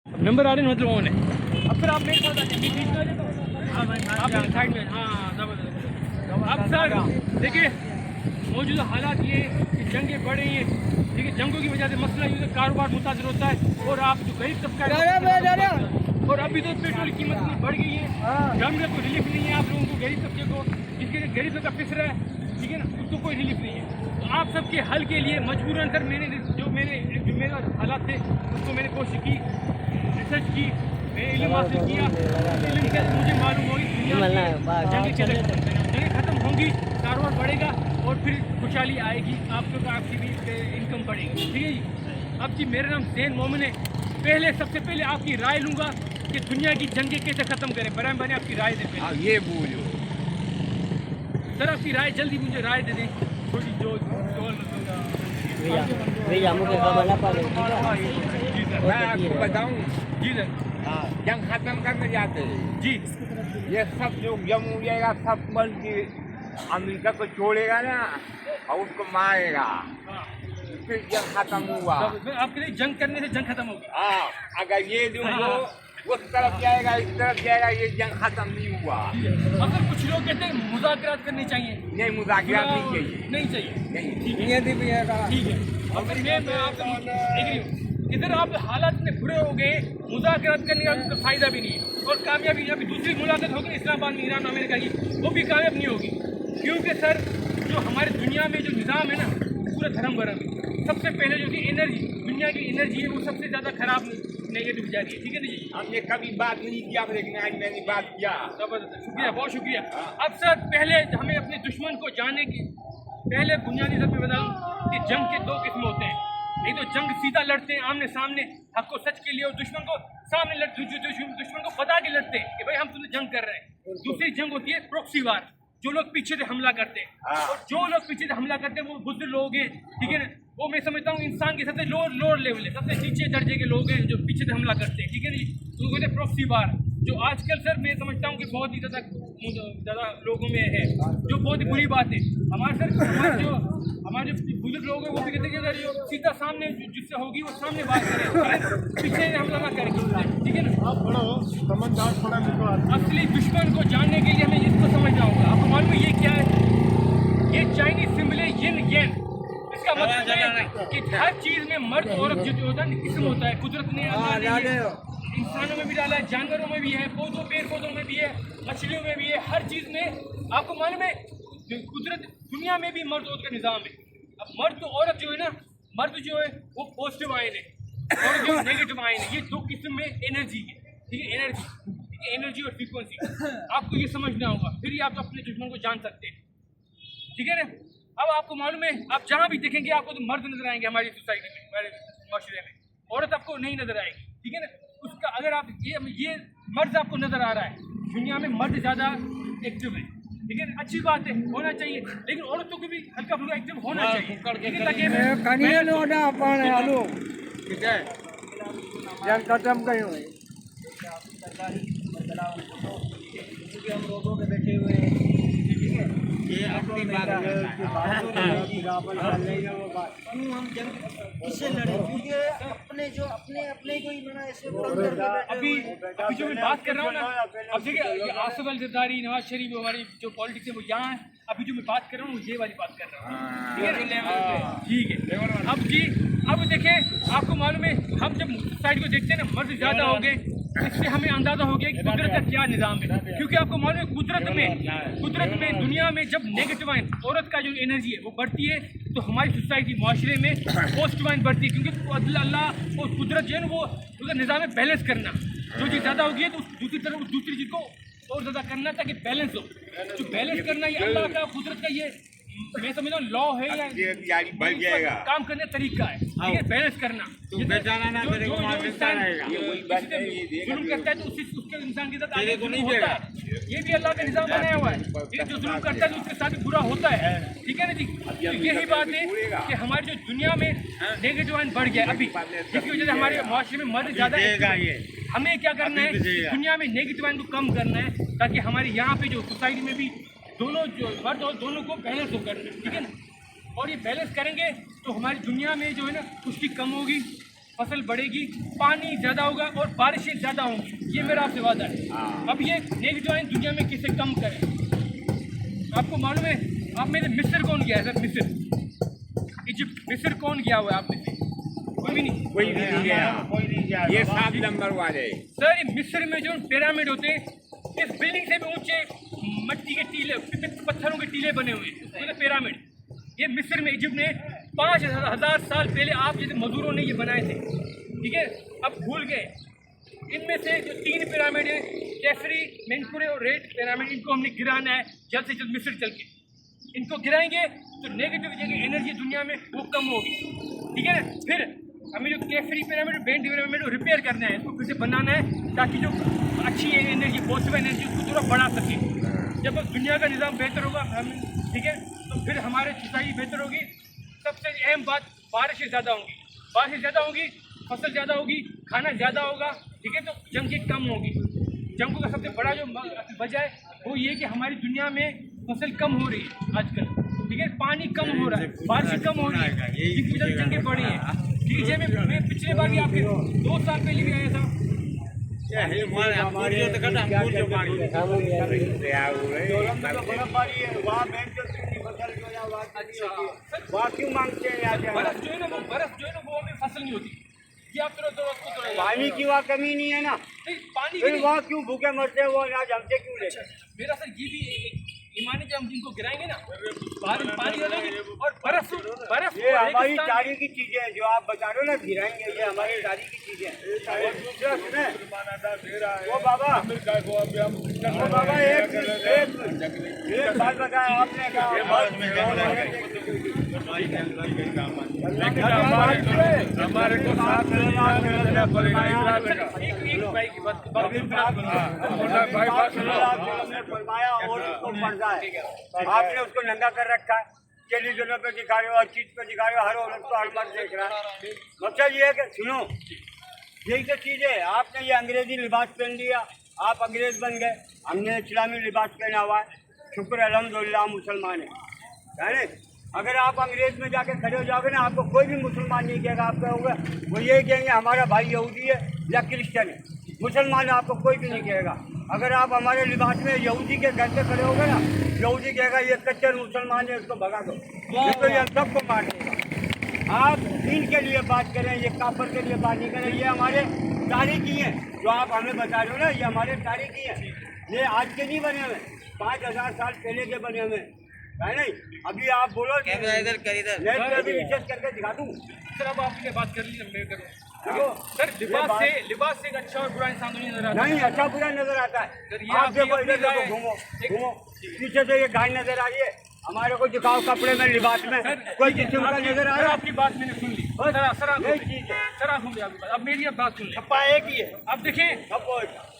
Number आ रहे हैं मतलब ऑन है। अब फिर आप मेरे साथ आइए, बीच में आ जाए। आप साइड में, हाँ जबरदस्त। अब सर देखिए मौजूदा हालात ये कि जंगें बढ़ रही हैं, ठीक है, जंगों की वजह से मसला ये है कारोबार मुतासर होता है और आप जो गरीब तबका है और अभी तो पेट्रोल की कीमत इतनी बढ़ गई है, गवर्नमेंट को रिलीफ नहीं है आप लोगों को, गरीब तबके को, जिसके गरीब तबका पिस रहा है, ठीक है ना, उसको कोई रिलीफ नहीं है। तो आप सबके हल के लिए मजबूरन सर मैंने जो मेरा हालात थे उसको मैंने कोशिश की, रिसर्च की, मैंने इल्म हासिल किया, इल्म से मुझे मालूम होगी जंगें खत्म होंगी, कारोबार बढ़ेगा और फिर खुशहाली आएगी, आपकी भी इनकम बढ़ेगी, ठीक है जी। अब जी मेरा नाम ज़ैन मोमिन है। सबसे पहले आपकी राय लूँगा कि दुनिया की जंगें कैसे ख़त्म करें, बराए बने आपकी राय दें पहले। ये बोलो सर आपकी राय जल्दी मुझे राय दे दें थोड़ी जो मैं आपको बताऊं जी सर। जंग खत्म करने जाते हैं जी ये सब जो जम हो जाएगा सब बल की अमेरिका को छोड़ेगा ना और उसको मारेगा, फिर जंग खत्म हुआ। आपके लिए जंग करने से जंग खत्म होगी। हाँ अगर ये जो उस तरफ जाएगा इस तरफ जाएगा ये जंग खत्म नहीं हुआ। अगर कुछ लोग कहते हैं मुज़ाकरात करने चाहिए, नहीं मुज़ाकरात नहीं चाहिए, नहीं चाहिए, नहीं ठीक है और मैं आपसे एग्री हूँ। इधर आप हालात इतने बुरे हो गए, मुज़ाकरात करने का तो फायदा भी नहीं है और कामयाबी अभी दूसरी मुलाकात होगी इस्लामाबाद में ईरान अमेरिका की, वो भी कामयाब नहीं होगी, क्योंकि सर जो हमारे दुनिया में जो निज़ाम है ना पूरा धर्म भरम है। सबसे पहले जो कि एनर्जी, दुनिया की एनर्जी है वो सबसे ज़्यादा खराब नेगेटिव जा रही है, ठीक है ना जी। हमने कभी बात नहीं किया लेकिन आज मैंने बात किया। जबरदस्त, शुक्रिया, बहुत शुक्रिया। अब सर पहले हमें अपने दुश्मन को जानने की पहले बुनियादी जब मैं बताऊँ कि जंग के दो किस्म होते हैं। एक तो जंग सीधा लड़ते हैं आमने सामने हक को सच के लिए और दुश्मन को सामने लड़ते, दुश्मन को बता के लड़ते हैं कि भाई हम तुम्हें जंग कर रहे हैं। दूसरी जंग होती है प्रॉक्सी वार, जो लोग पीछे से हमला करते हैं और जो लोग पीछे से हमला करते हैं वो बुजुर्ग लोग हैं, ठीक है ना, वो मैं समझता हूँ इंसान के सबसे लोअर लेवल है, सबसे नीचे दर्जे के लोग हैं जो पीछे से हमला करते हैं, ठीक है ना जी। तो कहते हैं प्रॉक्सी वार, जो आजकल सर मैं समझता हूँ कि बहुत ही ज़्यादा लोगों में है, जो बहुत ही बुरी बात है। हमारे जो बुजुर्ग लोग हैं वो भी कहते हैं कि सीधा सामने जिससे होगी वो सामने बात करें, पीछे हमला ना करें, ठीक है ना। आप बड़ा हो समझदार, थोड़ा असली दुश्मन को जानने के लिए हमें इसको समझना होगा। आपको मालूम है ये क्या है? ये चाइनीज सिंबल है यिन येन। इसका मतलब है कि हर चीज में मर्द औरत जो होता है किस्म होता है, कुदरत ने इंसानों में भी डाला है, जानवरों में भी है, पौधों पेड़ पौधों में भी है, मछलियों में भी है, हर चीज में। आपको मालूम है कुदरत दुनिया में भी मर्द औरत का निज़ाम है। अब मर्द औरत जो है ना, मर्द जो है वो पॉजिटिव आयन है और जो नेगेटिव आयन है, ये दो किस्म में एनर्जी है, ठीक है, एनर्जी और फ्रीक्वेंसी। आपको ये समझना होगा, फिर ही आप अपने दुश्मन को जान सकते हैं, ठीक है ना। अब आपको मालूम है आप जहाँ भी देखेंगे आपको तो मर्द नजर आएंगे हमारी सोसाइटी में, हमारे माशरे में, औरत आपको नहीं नजर आएगी, ठीक है ना। उसका अगर आप ये मर्द आपको नजर आ रहा है, दुनिया में मर्द ज़्यादा एक्टिव है, ठीक है, अच्छी बात है, होना चाहिए, लेकिन औरतों को भी हल्का फुल्का एक्टिव होना चाहिए, खत्म कहीं हम रोडों पे बैठे हुए हैं, ये अपनी बात हम जंग किससे लड़े, क्योंकि अपने को ही बना ऐसे अभी जो मैं बात कर रहा हूँ ना, अब देखिए आसिफ अल जरदारी, नवाज शरीफ, हमारी जो पॉलिटिक्स है वो यहाँ है। अभी जो मैं बात कर रहा हूँ ये वाली बात कर रहा हूँ, ठीक है। अब जी अब देखें आपको मालूम है हम जब साइड को देखते हैं ना मर्द ज़्यादा हो गए, इससे हमें अंदाजा हो गया कि कुदरत का क्या निज़ाम है। क्योंकि आपको मालूम है कुदरत में दुनिया में जब नेगेटिव आयन औरत का जो एनर्जी है वो बढ़ती है तो हमारी सोसाइटी माशरे में पॉजिटिव आयन बढ़ती है, क्योंकि अल्लाह और कुदरत जो है ना वो उसका निज़ाम है बैलेंस करना। जो चीज़ ज़्यादा होगी तो दूसरी तरफ दूसरी चीज़ को और ज़्यादा करना ताकि बैलेंस हो। जो बैलेंस करना ये अल्लाह का कुदरत का ये मैं समझता हूँ लॉ है या बढ़ जाएगा, काम करने का तरीका है, ठीक है, बैलेंस करना। तो बेचारा ना तेरे को मार देता रहेगा, जुल्म करता है तो उसके इंसान के साथ आगे तो नहीं होता है, ये भी अल्लाह का निज़ाम बनाया हुआ है। जो जुल्म करता है तो उसके साथ बुरा होता है, ठीक है ना जी। तो यही बात है कि हमारी जो दुनिया में नेगेटिव आयन बढ़ गया अभी, जिसकी वजह से हमारे माशरे में मर्द ज़्यादा है। हमें क्या करना है, दुनिया में नेगेटिव आयन को कम करना है ताकि हमारे यहाँ पे जो सोसाइटी में भी दोनों जो मर्द और दोनों को बैलेंस हो करना है, ठीक है ना। और ये बैलेंस करेंगे तो हमारी दुनिया में जो है ना कुश्ती कम होगी, फसल बढ़ेगी, पानी ज़्यादा होगा और बारिशें ज़्यादा होंगी। ये मेरा आपसे वादा है। अब ये नेगेटिव आयन दुनिया में किसे कम करें? आपको मालूम है, आप में से मिस्र कौन गया है सर? मिस्र, इजिप्ट, मिस्र कौन गया हुआ है आप में से? कोई भी नहीं। कोई भी नहीं गया, ये 7 नंबर वाले। सर ये मिस्र में जो पिरामिड होते हैं, इस बिल्डिंग से भी ऊंचे मट्टी के टीले, पत्थरों के टीले बने हुए हैं, मतलब पिरामिड। ये मिस्र में, इजिप्ट ने 5000 साल पहले आप जैसे मजदूरों ने ये बनाए थे, ठीक है? अब भूल गए। इनमें से जो 3 पिरामिड है, केसरी, मेंकुरे और रेड पिरामिड, इनको हमने गिराना है जल्द से जल्द मिस्र चल के। इनको गिराएंगे तो नेगेटिव एनर्जी दुनिया में वो कम होगी, ठीक है ना? फिर हमें जो केसरी पिरामिड, बेंड पिरामिड को रिपेयर करना है, इसको फिर से बनाना है ताकि जो अच्छी एनर्जी, पॉजिटिव एनर्जी, उसको थोड़ा बढ़ा सके। जब दुनिया का निज़ाम बेहतर होगा हम, ठीक है, तो फिर हमारे सोसाइटी बेहतर होगी। सबसे अहम बात, बारिशें ज़्यादा होंगी, बारिशें ज़्यादा होगी, फसल ज़्यादा होगी, खाना ज़्यादा होगा, ठीक है, तो जंगें कम होगी। जंगों का सबसे बड़ा जो वजह है वो ये कि हमारी दुनिया में फसल कम हो रही है आजकल, ठीक है, पानी कम हो रहा है, बारिश कम हो रही है, जिसकी वजह से जंगें बढ़ी हैं। ठीक है, मैं पिछले बार भी आपके 2 साल पहले भी आया था। वहाँ क्यों मांगते हैं यहाँ? बर्फ जो है ना वो हमें फसल नहीं होती। ये आप पानी की वहाँ कमी नहीं है ना, पानी फिर वहाँ क्यों भूखे मरते हैं वो अनाज हमसे क्यों लेते हैं? मेरा सर ये भी ईमान है कि हम जिनको गिराएंगे ना, पानी डालेंगे और बर्फ ये हमारी तारीख की चीजें हैं जो आप बता रहे हो ना, गिराएंगे, ये हमारी तारीख की चीजें हैं। और दूसरा सुने, वो बाबा एक बात बताया आपने कहा हमारे को साथ फरमाया और उसको पर्दा है, आपने उसको नंगा कर रखा है, टेलीविजनों पे दिखा रहे हो, हर चीज पे दिखा रहे हो, हर औरत को हर मर्द देख रहा है। मतलब ये है कि सुनो, यही तो चीज है, आपने ये अंग्रेजी लिबास पहन लिया, आप अंग्रेज बन गए, हमने इस्लामी लिबास पहना हुआ है, शुक्र अल्हम्दुलिल्लाह मुसलमान है। अगर आप अंग्रेज में जाके खड़े हो जाओगे ना, आपको कोई भी मुसलमान नहीं कहेगा, आप कहोगे वो ये कहेंगे हमारा भाई यहूदी है या क्रिश्चियन है, मुसलमान आपको कोई भी नहीं कहेगा। अगर आप हमारे लिबास में यहूदी के घर पे खड़े होगे ना, यहूदी कहेगा ये कच्चर मुसलमान है, उसको भगा दो, तो ये सबको मार देगा। आप दीन के लिए बात करें, ये काफर के लिए बात नहीं करें, ये हमारे तारीखी हैं जो आप हमें बता रहे हो ना, ये हमारे तारीखी हैं, ये आज के नहीं बने हुए, 5000 साल पहले के बने हुए है नहीं। अभी आप बोलो इधर नेट पे भी रिसर्च करके दिखा दूँ। सर अब आपने बात कर ली, मैं करूँ सर, लिबास से एक अच्छा और बुरा इंसान नहीं नजर आता। नहीं, अच्छा बुरा नजर आता है। सर, ये आप देखो, आपकी इधर देखो, अपनी घूमो, पीछे से ये गाय नजर आ रही है, हमारे को दिखाओ कपड़े में, लिबास में, कोई किस्म का नजर आ रहा है? आपकी बात मैंने सुन ली सर, यही चीज है। सर आप सुन ली आपकी बात, अब मेरी बात सुन ली। छप्पा एक ही है। अब देखें,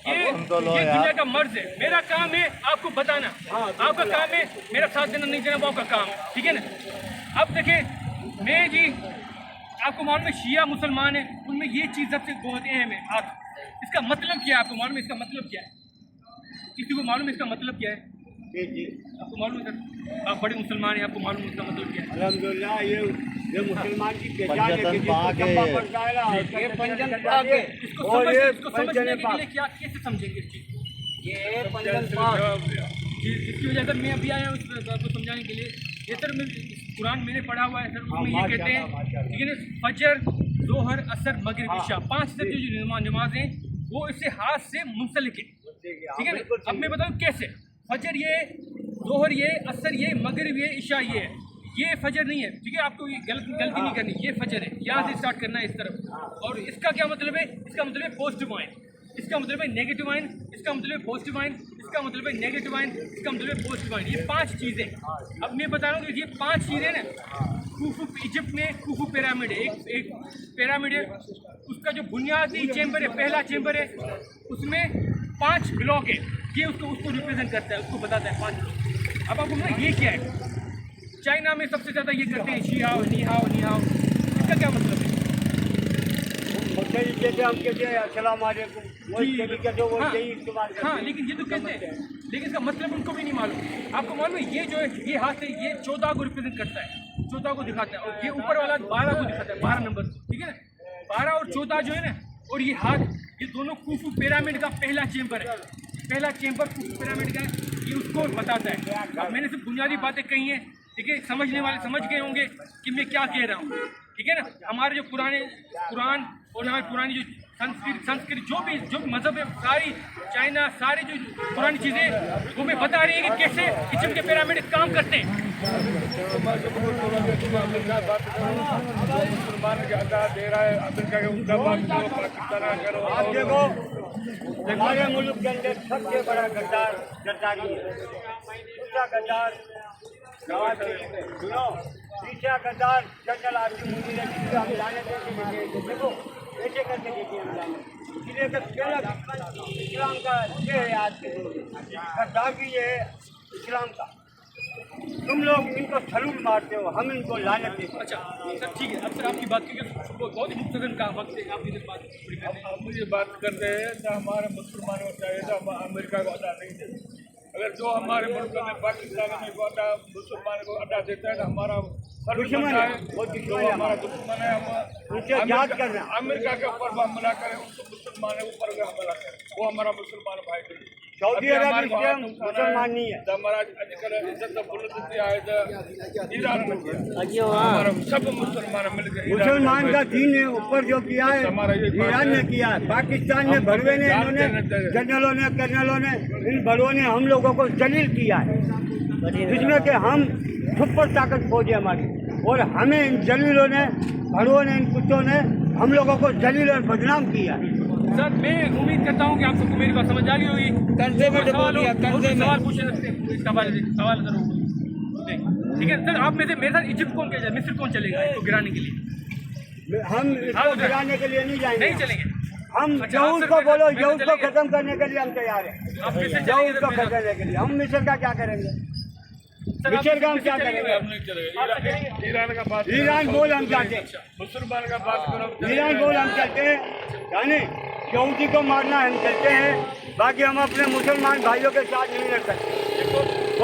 ये दुनिया का मर्ज है, मेरा काम है आपको बताना, आपका काम है मेरा साथ देना नहीं देना, वो आपका काम, ठीक है ना? अब देखें, मैं जी आपको मालूम है शिया मुसलमान है, उनमें ये चीज़ सबसे बहुत अहम है हाथ। इसका मतलब क्या है आपको मालूम है? इसका मतलब क्या है? किसी को मालूम है इसका मतलब क्या है? जी आपको मालूम है सर? आप बड़े मुसलमान हैं, आपको मालूम है इसका मतलब क्या है? अल्हम्दुलिल्लाह, ये मुसलमान की पहचान है कि जिसको चंपा पड़ता है ना, ये पंजन पाक है। इसको समझने के लिए क्या कैसे समझेंगे इस चीज़ को? ये पंजन पाक जिसकी वजह से मैं अभी आया हूँ इस बात को समझाने के लिए। ये सर मैं कुरान मैंने पढ़ा हुआ है सर, उसमें ये कहते हैं, ठीक है ना, फजर, जोहर, असर, मगरिब, इशा, 5 से जो नमाज हैं वो इससे हाथ से मुंसलिक है, ठीक है ना? अब मैं बताऊँ कैसे। फजर ये, जोहर ये, असर ये, मगरिब ये, इशा ये फजर नहीं है, ठीक है? आपको ये गलती नहीं करनी, ये फजर है, यहाँ से स्टार्ट करना है इस तरफ। और इसका क्या मतलब है? इसका मतलब है पॉजिटिव आइन, इसका मतलब है नेगेटिव आइन, इसका मतलब है पॉजिटिव आइन, इसका मतलब है नेगेटिव आइन, इसका मतलब है पॉजिटिव आइन। ये 5 चीज़ें। अब मैं बता रहा हूँ कि ये 5 चीज़ें ना, खुफू इजिप्ट में खुफू पिरामिड है, एक पिरामिड है, उसका जो बुनियादी चेंबर है, पहला चेंबर है, उसमें 5 ब्लॉक है, ये उसको रिप्रेजेंट करता है, उसको बताता है 5 ब्लॉक। अब आपको मतलब ये क्या है? चाइना में सबसे ज़्यादा ये करते हैं शीहाओ, नीहाओ, इसका क्या मतलब है? जैसे हम कहते हैं अस्सलाम वालेकुम, हाँ, लेकिन ये तो कहते हैं, लेकिन इसका मतलब उनको भी नहीं मालूम। आपको मालूम है ये जो है, ये हाथ है, ये 14 को रिप्रेजेंट करता है, 14 को दिखाता है, और ये ऊपर वाला 12 को दिखाता है, 12 नंबर, ठीक है ना? 12 और 14 जो है ना, और ये हाथ, ये दोनों खुफू पिरामिड का पहला चेंबर है। पहला चेंबर खुफू पिरामिड का है, ये उसको बताता है। अब मैंने सिर्फ बुनियादी बातें कही हैं, ठीक है, समझने वाले समझ गए होंगे कि मैं क्या कह रहा हूँ, ठीक है ना। हमारे जो पुरान और हमारी पुरानी जो संस्कृति जो भी मजहब है, सारी चाइना, सारी जो पुरानी चीज़ें वो मैं बता रही है कि कैसे इजिप्ट के पिरामिड काम करते हैं। आप देखो, हमारे मुल्क के अंदर सबसे बड़ा गद्दार गद्दारी है। दूसरा गद्दार नवाज शरीफ, सुनो, तीसरा गद्दार जनरल आसिफ मुनीर है, जिसको हम लाने देते। देखो ऐसे करके देखिए हम लाने, इसलिए कि पहला इस्लाम का ये है आज के दौर में, गद्दारी ये है इस्लाम का। तुम लोग इनको सलूट मारते हो, हम इनको लानत देते हैं। अच्छा सर, ठीक है, अब सर आपकी बात की बहुत ही मुख्तसर का वक्त है, आप इधर बात पूरी कर रहे हैं। हम ये बात करते हैं तो हमारे मुसलमानों को चाहिए था, हम अमेरिका को अदा नहीं देते। अगर जो हमारे मुल्क में पाकिस्तान में को अदा मुसलमान को अदा देता है तो हमारा दुश्मन है, वो दुश्मन है, हमारा दुश्मन है। हम उनसे याद करना, अमेरिका के ऊपर हमला करें, उनको मुसलमान है ऊपर हमला करें, वो हमारा मुसलमान भाई नहीं। सऊदी अरब इसलिए मुसलमान नहीं है। हमारा आजकल इज्जत बुलंदी आए तो ईरान में किया, हमारा सब मुसलमान मिल गए। मुसलमान का दीन है ऊपर जो किया है ईरान ने किया है, पाकिस्तान ने, भड़वे ने, इन्होंने जनरलों ने, कर्नलों ने, इन बड़ों ने हम लोगों को जलील किया है, जिसमें कि हम सुपर ताकत फौज है हमारी, और हमें इन जलीलों ने, भड़ों ने, इन कुत्तों ने हम लोगों को जलील और बदनाम किया है। सर मैं उम्मीद करता हूँ कि आप सबको मेरी बात समझ आ रही होगी। सवाल पूछ सकते हैं, इसका सवाल जरूर, ठीक है सर। आप में से मेरे साथ इजिप्ट कौन क्या, मिस्र कौन चलेगा इसको गिराने के लिए? हम इसको गिराने के लिए नहीं जाएंगे, नहीं चलेंगे। हम अच्छा, यहूद को बोलो, यहूद को खत्म करने के लिए हम तैयार हैं। आप मिस्र यहूद चलेंगे को खत्म करने के लिए हम मिस्र का क्या करेंगे? मिस्र का हम क्या करेंगे? ईरान का बात, ईरान बोल हम चाहते हैं, मुसलमान का बात करो, ईरान बोल हम चाहते हैं, यानी यहूदी को मारना हम चलते हैं, बाकी हम अपने मुसलमान भाइयों के साथ नहीं लड़ सकते।